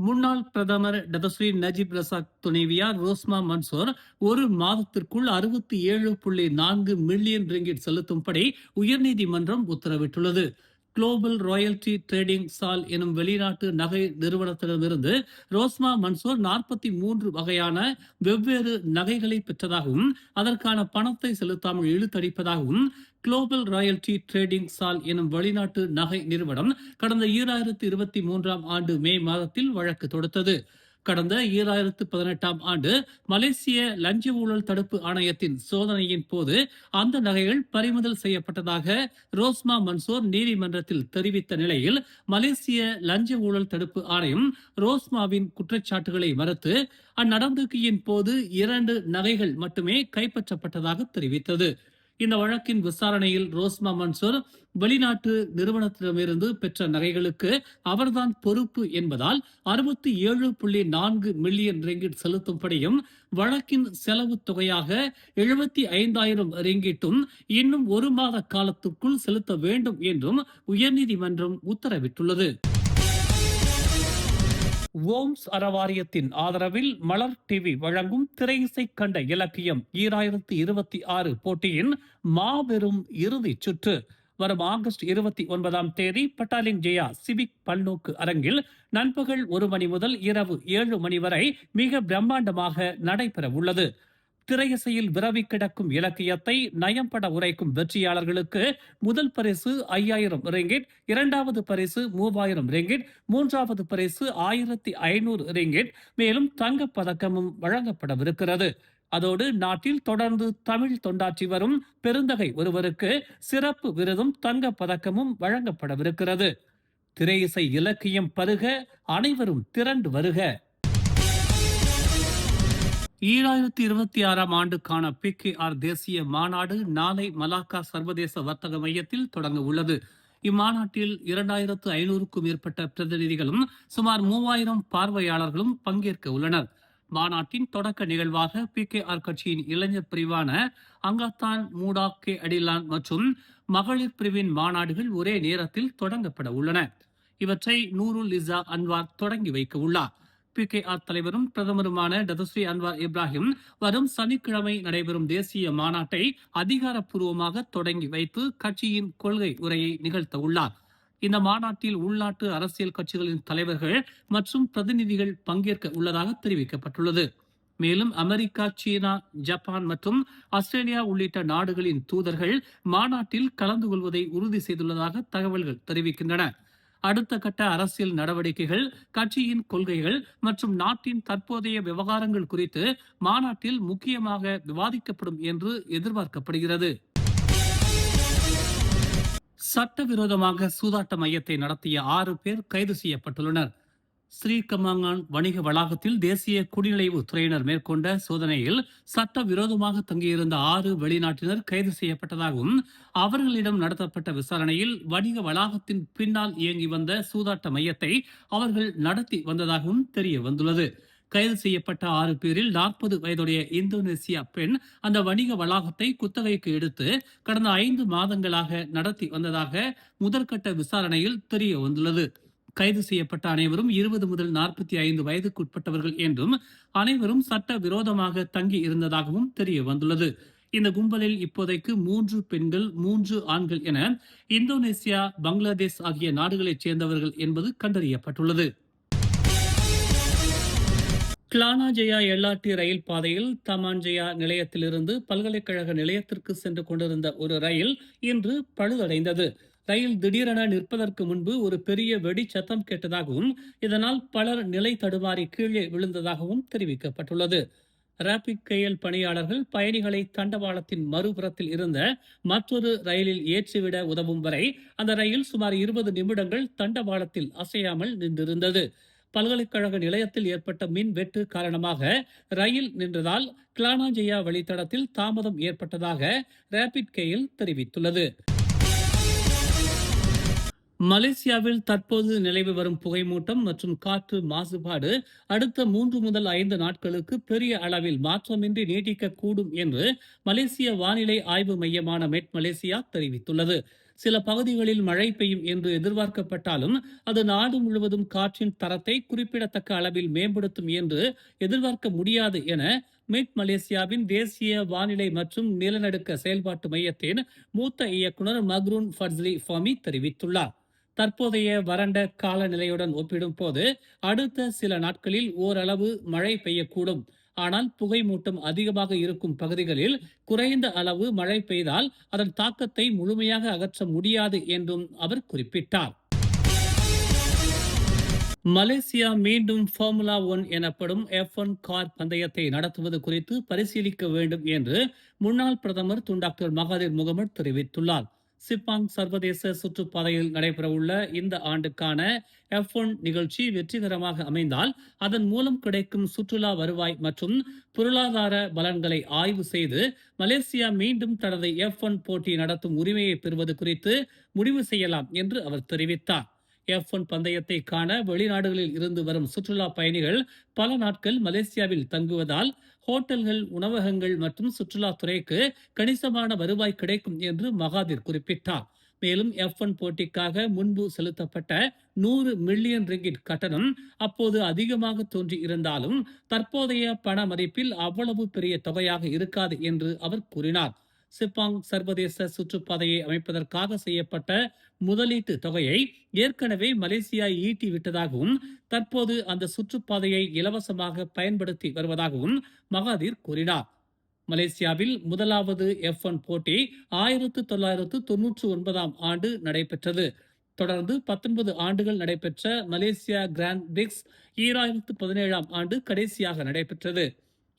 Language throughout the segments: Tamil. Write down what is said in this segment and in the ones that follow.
முன்னாள் பிரதமர் டதஸ்ரீ நஜீப் ரசாக் துணைவியார் ரோஸ்மா மன்சூர் ஒரு மாதத்திற்குள் 67.4 மில்லியன் ரிங்கிட் செலுத்தும்படி உயர்நீதிமன்றம் உத்தரவிட்டுள்ளது. குளோபல் ராயல்டி ட்ரேடிங் சால் எனும் வெளிநாட்டு நகை நிறுவனத்திடமிருந்து ரோஸ்மா மன்சூர் 43 வகையான வெவ்வேறு நகைகளை பெற்றதாகவும் அதற்கான பணத்தை செலுத்தாமல் இழுத்தடிப்பதாகவும் குளோபல் ராயல்டி ட்ரேடிங் சால் எனும் வெளிநாட்டு நகை நிறுவனம் கடந்த 2023 ஆண்டு மே மாதத்தில் வழக்கு தொடுத்தது. கடந்த 2018 ஆண்டு மலேசிய லஞ்ச ஊழல் தடுப்பு ஆணையத்தின் சோதனையின் போது அந்த நகைகள் பறிமுதல் செய்யப்பட்டதாக ரோஸ்மா மன்சூர் நீதிமன்றத்தில் தெரிவித்த நிலையில் மலேசிய லஞ்ச ஊழல் தடுப்பு ஆணையம் ரோஸ்மாவின் குற்றச்சாட்டுகளை மறுத்து அந்நடவடிக்கையின் போது 2 நகைகள் மட்டுமே கைப்பற்றப்பட்டதாக தெரிவித்தது. இந்த வழக்கின் விசாரணையில் ரோஸ்மா மன்சூர் வெளிநாட்டு நிறுவனத்திடமிருந்து பெற்ற நகைகளுக்கு அவர்தான் பொறுப்பு என்பதால் 67.4 மில்லியன் ரிங்கிட் செலுத்தும்படியும் வழக்கின் செலவு தொகையாக 75,000 ரிங்கிட்டும் இன்னும் 1 மாத காலத்திற்குள் செலுத்த வேண்டும் என்றும் உயர்நீதிமன்றம் உத்தரவிட்டுள்ளது. ஓம்ஸ் அறவாரியத்தின் ஆதரவில் மலர் டிவி வழங்கும் திரையிசை கண்ட இலக்கியம் 2026 போட்டியின் மாபெரும் இறுதி சுற்று வரும் ஆகஸ்ட் 29 தேதி பட்டாலிங் ஜெயா சிவிக் பல்நோக்கு அரங்கில் நண்பகல் 1 மணி முதல் இரவு 7 மணி வரை மிக பிரம்மாண்டமாக நடைபெற உள்ளது. திரையிசையில் விரவி கிடக்கும் இலக்கியத்தை நயம்பட உரைக்கும் வெற்றியாளர்களுக்கு முதல் பரிசு 5,000 ரிங்கிட், இரண்டாவது பரிசு 3,000 ரிங்கிட், மூன்றாவது பரிசு 1,500 ரிங்கிட், மேலும் தங்கப் பதக்கமும் வழங்கப்படவிருக்கிறது. அதோடு நாட்டில் தொடர்ந்து தமிழ் தொண்டாற்றி வரும் பெருந்தகை ஒருவருக்கு சிறப்பு விருதும் தங்கப் பதக்கமும் வழங்கப்படவிருக்கிறது. திரையிசை இலக்கியம் பருக, அனைவரும் திரண்டு வருக. 2026 ஆண்டுக்கான PKR தேசிய மாநாடு நாளை மலாக்கா சர்வதேச வர்த்தக மையத்தில் தொடங்க உள்ளது. இம்மாநாட்டில் 2,500க்கும் மேற்பட்ட பிரதிநிதிகளும் சுமார் 3,000 பார்வையாளர்களும் பங்கேற்க உள்ளனர். மாநாட்டின் தொடக்க நிகழ்வாக PKR கட்சியின் இளைஞர் பிரிவான அங்கத்தான் மூடா கே அடிலான் மற்றும் மகளிர் பிரிவின் மாநாடுகள் ஒரே நேரத்தில் தொடங்கப்பட உள்ளன. இவற்றை நூருல் இசா அன்வார் தொடங்கி வைக்க உள்ளார். PKR தலைவரும் பிரதமருமான டதஸ்ரீ அன்வார் இப்ராஹிம் வரும் சனிக்கிழமை நடைபெறும் தேசிய மாநாட்டை அதிகாரப்பூர்வமாக தொடங்கி வைத்து கட்சியின் கொள்கை உரையை நிகழ்த்த உள்ளார். இந்த மாநாட்டில் உள்நாட்டு அரசியல் கட்சிகளின் தலைவர்கள் மற்றும் பிரதிநிதிகள் பங்கேற்க உள்ளதாக தெரிவிக்கப்பட்டுள்ளது. மேலும் அமெரிக்கா, சீனா, ஜப்பான் மற்றும் ஆஸ்திரேலியா உள்ளிட்ட நாடுகளின் தூதர்கள் மாநாட்டில் கலந்து கொள்வதை உறுதி செய்துள்ளதாக தகவல்கள் தெரிவிக்கின்றன. அடுத்த கட்ட அரசியல் நடவடிக்கைகள், கட்சியின் கொள்கைகள் மற்றும் நாட்டின் தற்போதைய விவகாரங்கள் குறித்து மாநாட்டில் முக்கியமாக விவாதிக்கப்படும் என்று எதிர்பார்க்கப்படுகிறது. சட்டவிரோதமாக சூதாட்ட மையத்தை நடத்திய 6 பேர் கைது செய்யப்பட்டுள்ளனர். ஸ்ரீகமாங்கான் வணிக வளாகத்தில் தேசிய குடிநுழைவு துறையினர் மேற்கொண்ட சோதனையில் சட்டவிரோதமாக தங்கியிருந்த 6 வெளிநாட்டினர் கைது செய்யப்பட்டதாகவும் அவர்களிடம் நடத்தப்பட்ட விசாரணையில் வணிக வளாகத்தின் பின்னால் இயங்கி வந்த சூதாட்ட மையத்தை அவர்கள் நடத்தி வந்ததாகவும் தெரிய வந்துள்ளது. கைது செய்யப்பட்ட 6 பேரில் 40 வயதுடைய இந்தோனேசியா பெண் அந்த வணிக வளாகத்தை குத்தகைக்கு எடுத்து கடந்த 5 மாதங்களாக நடத்தி வந்ததாக முதற்கட்ட விசாரணையில் தெரிய வந்துள்ளது. கைது செய்யப்பட்ட அனைவரும் 20 முதல் 45 வயதுக்குட்பட்டவர்கள் என்றும் அனைவரும் சட்ட விரோதமாக தங்கி இருந்ததாகவும் தெரிய வந்துள்ளது. இந்த கும்பலில் இப்போதைக்கு 3 பெண்கள், 3 ஆண்கள் என இந்தோனேசியா, பங்களாதேஷ் ஆகிய நாடுகளைச் சேர்ந்தவர்கள் என்பது கண்டறியப்பட்டுள்ளது. கிளானா ஜெயா எல்ஆர்டி ரயில் பாதையில் தமான்ஜெயா நிலையத்திலிருந்து பல்கலைக்கழக நிலையத்திற்கு சென்று கொண்டிருந்த ஒரு ரயில் இன்று பழுதடைந்தது. ரயில் திடீரென நிற்பதற்கு முன்பு ஒரு பெரிய வெடி சத்தம் கேட்டதாகவும் இதனால் பலர் நிலை தடுமாறி கீழே விழுந்ததாகவும் தெரிவிக்கப்பட்டுள்ளது. ராபிட் கெயல் பணியாளர்கள் பயணிகளை தண்டவாளத்தின் மறுபுறத்தில் இருந்த மற்றொரு ரயிலில் ஏற்றிவிட உதவும் வரை அந்த ரயில் சுமார் 20 நிமிடங்கள் தண்டவாளத்தில் அசையாமல் நின்றிருந்தது. பல்கலைக்கழக நிலையத்தில் ஏற்பட்ட மின் வெட்டு காரணமாக ரயில் நின்றதால் கிளானா ஜெயா வழித்தடத்தில் தாமதம் ஏற்பட்டதாக ராபிட் கெயல் தெரிவித்துள்ளது. மலேசியாவில் தற்போது நிலவி வரும் புகைமூட்டம் மற்றும் காற்று மாசுபாடு அடுத்த 3 முதல் 5 நாட்களுக்கு பெரிய அளவில் மாற்றமின்றி நீடிக்கக்கூடும் என்று மலேசிய வானிலை ஆய்வு மையமான மெட் மலேசியா தெரிவித்துள்ளது. சில பகுதிகளில் மழை பெய்யும் என்று எதிர்பார்க்கப்பட்டாலும் அது நாடு முழுவதும் காற்றின் தரத்தை குறிப்பிடத்தக்க அளவில் மேம்படுத்தும் என்று எதிர்பார்க்க முடியாது என மெட் மலேசியாவின் தேசிய வானிலை மற்றும் நிலநடுக்க செயல்பாட்டு மையத்தின் மூத்த இயக்குனர் மக்ரூன் ஃபட்ஸ்லி ஃபாமி தெரிவித்துள்ளார். தற்போதைய வறண்ட காலநிலையுடன் ஒப்பிடும் போது அடுத்த சில நாட்களில் ஓரளவு மழை பெய்யக்கூடும். ஆனால் புகை மூட்டம் அதிகமாக இருக்கும் பகுதிகளில் குறைந்த அளவு மழை பெய்தால் அதன் தாக்கத்தை முழுமையாக அகற்ற முடியாது என்றும் அவர் குறிப்பிட்டார். மலேசியா மீண்டும் ஃபார்முலா 1 எனப்படும் F1 கார் பந்தயத்தை நடத்துவது குறித்து பரிசீலிக்க வேண்டும் என்று முன்னாள் பிரதமர் டாக்டர் மகாதீர் முகமது தெரிவித்துள்ளார். சிப்பாங் சர்வதேச சுற்றுப்பாதையில் நடைபெறவுள்ள இந்த ஆண்டுக்கான F1 நிகழ்ச்சி வெற்றிகரமாக அமைந்தால் அதன் மூலம் கிடைக்கும் சுற்றுலா வருவாய் மற்றும் பொருளாதார பலன்களை ஆய்வு செய்து மலேசியா மீண்டும் தனது F1 போட்டி நடத்தும் உரிமையை பெறுவது குறித்து முடிவு செய்யலாம் என்று அவர் தெரிவித்தார். F1 பந்தயத்தை காண வெளிநாடுகளில் இருந்து வரும் சுற்றுலா பயணிகள் பல நாட்கள் மலேசியாவில் தங்குவதால் ஹோட்டல்கள், உணவகங்கள் மற்றும் சுற்றுலாத்துறைக்கு கணிசமான வருவாய் கிடைக்கும் என்று மகாதீர் குறிப்பிட்டார். மேலும் F1 போட்டிக்காக முன்பு செலுத்தப்பட்ட 100 மில்லியன் ரிங்கிட் கட்டணம் அப்போது அதிகமாக தோன்றி இருந்தாலும் தற்போதைய பண மதிப்பில் அவ்வளவு பெரிய தொகையாக இருக்காது என்று அவர் கூறினார். சிப்பாங் சர்வதேச சுற்றுப்பாதையை அமைப்பதற்காக செய்யப்பட்ட முதலீட்டு தொகையை ஏற்கனவே மலேசியா ஈட்டி விட்டதாகவும் தற்போது அந்த சுற்றுப்பாதையை இலவசமாக பயன்படுத்தி வருவதாகவும் மகாதீர் கூறினார். மலேசியாவில் முதலாவது F1 போட்டி 1999 ஆண்டு நடைபெற்றது. தொடர்ந்து 19 ஆண்டுகள் நடைபெற்ற மலேசியா கிராண்ட் பிரிக்ஸ் 2017 ஆண்டு கடைசியாக நடைபெற்றது.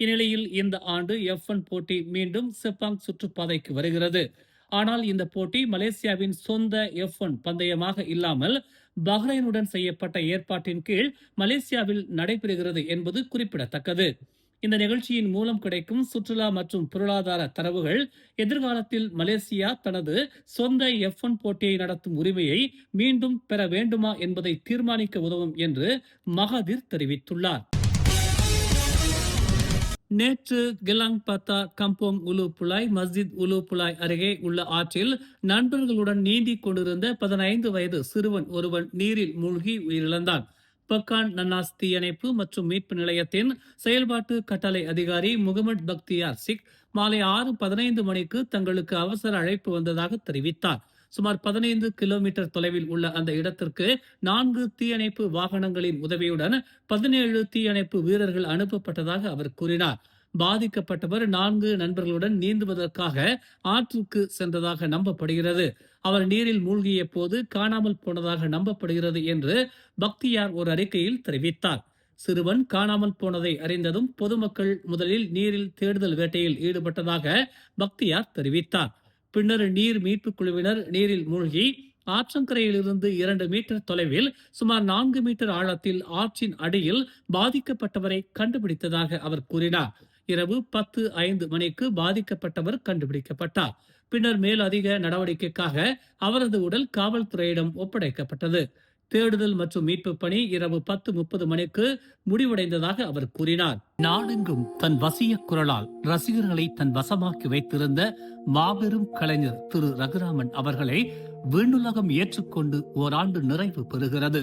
இந்நிலையில் இந்த ஆண்டு F1 போட்டி மீண்டும் செப்பாங் சுற்றுப்பாதைக்கு வருகிறது. ஆனால் இந்த போட்டி மலேசியாவின் சொந்த F1 பந்தயமாக இல்லாமல் பஹ்ரைனுடன் செய்யப்பட்ட ஏற்பாட்டின் கீழ் மலேசியாவில் நடைபெறுகிறது என்பது குறிப்பிடத்தக்கது. இந்த நிகழ்ச்சியின் மூலம் கிடைக்கும் சுற்றுலா மற்றும் பொருளாதார தரவுகள் எதிர்காலத்தில் மலேசியா தனது சொந்த F1 போட்டியை நடத்தும் உரிமையை மீண்டும் பெற வேண்டுமா என்பதை தீர்மானிக்க உதவும் என்று மகாதீர் தெரிவித்துள்ளார். நேற்று கிலாங் பத்தா கம்போங் உலு புலாய் மஸ்ஜித் உலு புலாய் அருகே உள்ள ஆற்றில் நண்பர்களுடன் நீந்தி கொண்டிருந்த 15 வயது சிறுவன் ஒருவன் நீரில் மூழ்கி உயிரிழந்தான். பக்கான் நன்னாஸ் தீயணைப்பு மற்றும் மீட்பு நிலையத்தின் செயல்பாட்டு கட்டளை அதிகாரி முகமது பக்தியார் சிக் மாலை 6:15 மணிக்கு தங்களுக்கு அவசர அழைப்பு வந்ததாக தெரிவித்தார். சுமார் 15 கிலோமீட்டர் தொலைவில் உள்ள அந்த இடத்திற்கு 4 தீயணைப்பு வாகனங்களின் உதவியுடன் 17 தீயணைப்பு வீரர்கள் அனுப்பப்பட்டதாக அவர் கூறினார். பாதிக்கப்பட்டவர் 4 நண்பர்களுடன் நீந்துவதற்காக ஆற்றுக்கு சென்றதாக நம்பப்படுகிறது. அவர் நீரில் மூழ்கிய போது காணாமல் போனதாக நம்பப்படுகிறது என்று பக்தியார் ஒரு அறிக்கையில் தெரிவித்தார். சிறுவன் காணாமல் போனதை அறிந்ததும் பொதுமக்கள் முதலில் நீரில் தேடுதல் வேட்டையில் ஈடுபட்டதாக பக்தியார் தெரிவித்தார். பின்னர் நீர் மீட்பு குழுவினர் நீரில் மூழ்கி ஆற்றங்கரையிலிருந்து 2 மீட்டர் தொலைவில் சுமார் 4 மீட்டர் ஆழத்தில் ஆற்றின் அடியில் பாதிக்கப்பட்டவரை கண்டுபிடித்ததாக அவர் கூறினார். இரவு 10:05 மணிக்கு பாதிக்கப்பட்டவர் கண்டுபிடிக்கப்பட்டார். பின்னர் மேல் அதிக நடவடிக்கைக்காக அவரது உடல் காவல்துறையிடம் ஒப்படைக்கப்பட்டது. தேடுதல் மற்றும் மீட்பு பணி இரவு 10:30 மணிக்கு முடிவடைந்ததாக அவர் கூறினார். நாடெங்கும் தன் வசிய குரலால் ரசிகர்களை தன் வசமாக்கி வைத்திருந்த மாபெரும் கலைஞர் திரு ரகுராமன் அவர்களை விண்ணுலகம் ஏற்றுக்கொண்டு ஓராண்டு நிறைவு பெறுகிறது.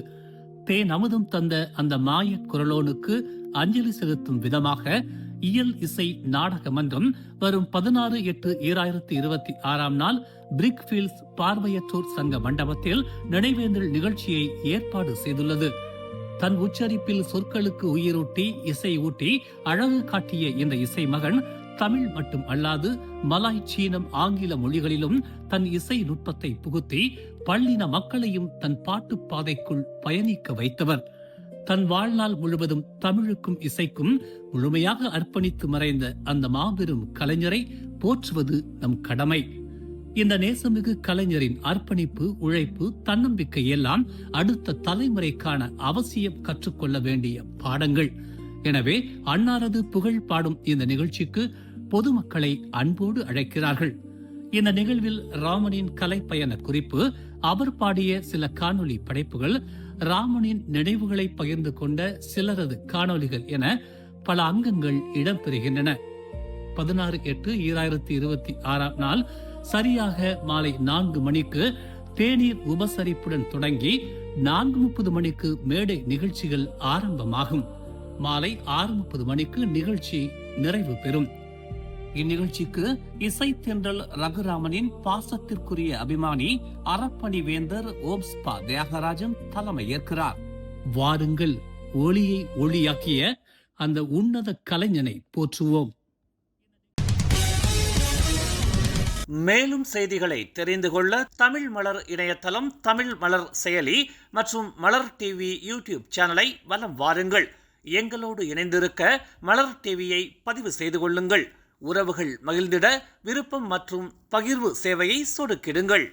தேன் அமுதம் தந்த அந்த மாய குரலோனுக்கு அஞ்சலி செலுத்தும் விதமாக இயல் இசை நாடக மன்றம் வரும் 16/8/2026 நாள் பிரிக்ஃபீல்ட்ஸ் பார்வையற்றோர் சங்க மண்டபத்தில் நினைவேந்தல் நிகழ்ச்சியை ஏற்பாடு செய்துள்ளது. தன் உச்சரிப்பில் சொற்களுக்கு உயிரூட்டி இசை ஊட்டி அழகு காட்டிய இந்த இசை மகன் தமிழ் மட்டும் அல்லாது மலாய், சீனம், ஆங்கில மொழிகளிலும் தன் இசை நுட்பத்தை புகுத்தி பல்லின மக்களையும் தன் பாட்டு பாதைக்குள் பயணிக்க வைத்தவர். தன் வாழ்நாள் முழுவதும் தமிழுக்கும் இசைக்கும் முழுமையாக அர்ப்பணித்து மறைந்த அந்த மாபெரும் கலைஞரை போற்றுவது நம் கடமை. இந்த நேசமிகு கலைஞரின் அர்ப்பணிப்பு, உழைப்பு, தன்னம்பிக்கை எல்லாம் அடுத்த தலைமுறைக்கான அவசியம் கற்றுக்கொள்ள வேண்டிய பாடங்கள். எனவே அன்னாரது புகழ் பாடும் இந்த நிகழ்ச்சிக்கு பொதுமக்களை அன்போடு அழைக்கிறார்கள். இந்த நிகழ்வில் ராமனின் கலைப்பயண குறிப்பு, அவர் பாடிய சில காணொளி படைப்புகள், ராமனின் நினைவுகளை பகிர்ந்து கொண்ட சிலரது காணொளிகள் என பல அங்கங்கள் இடம்பெறுகின்றன. 16/8/2026 நாள் சரியாக மாலை 4 மணிக்கு தேநீர் உபசரிப்புடன் தொடங்கி 4:30 மணிக்கு மேடை நிகழ்ச்சிகள் ஆரம்பமாகும். மாலை 6:30 மணிக்கு நிகழ்ச்சி நிறைவு பெறும். இந்நிகழ்ச்சிக்கு இசை தென்றல் ரகுராமனின் பாசத்திற்குரிய அபிமானி அறப்பணி வேந்தர் ஓப்ஸ்பா தியாகராஜன் தலைமை ஏற்கிறார். வாருங்கள், ஒளியை ஒளியாக்கிய அந்த உன்னத கலைஞனை போற்றுவோம். மேலும் செய்திகளை தெரிந்து கொள்ள தமிழ் மலர் இணையதளம், தமிழ் மலர் செயலி மற்றும் மலர் டிவி யூடியூப் சேனலை வலம் வாருங்கள். எங்களோடு இணைந்திருக்க மலர் டிவியை பதிவு செய்து கொள்ளுங்கள். உறவுகள் மகிழ்ந்திட விருப்பம் மற்றும் பகிர்வு சேவையை சொடுக்கிடுங்கள்.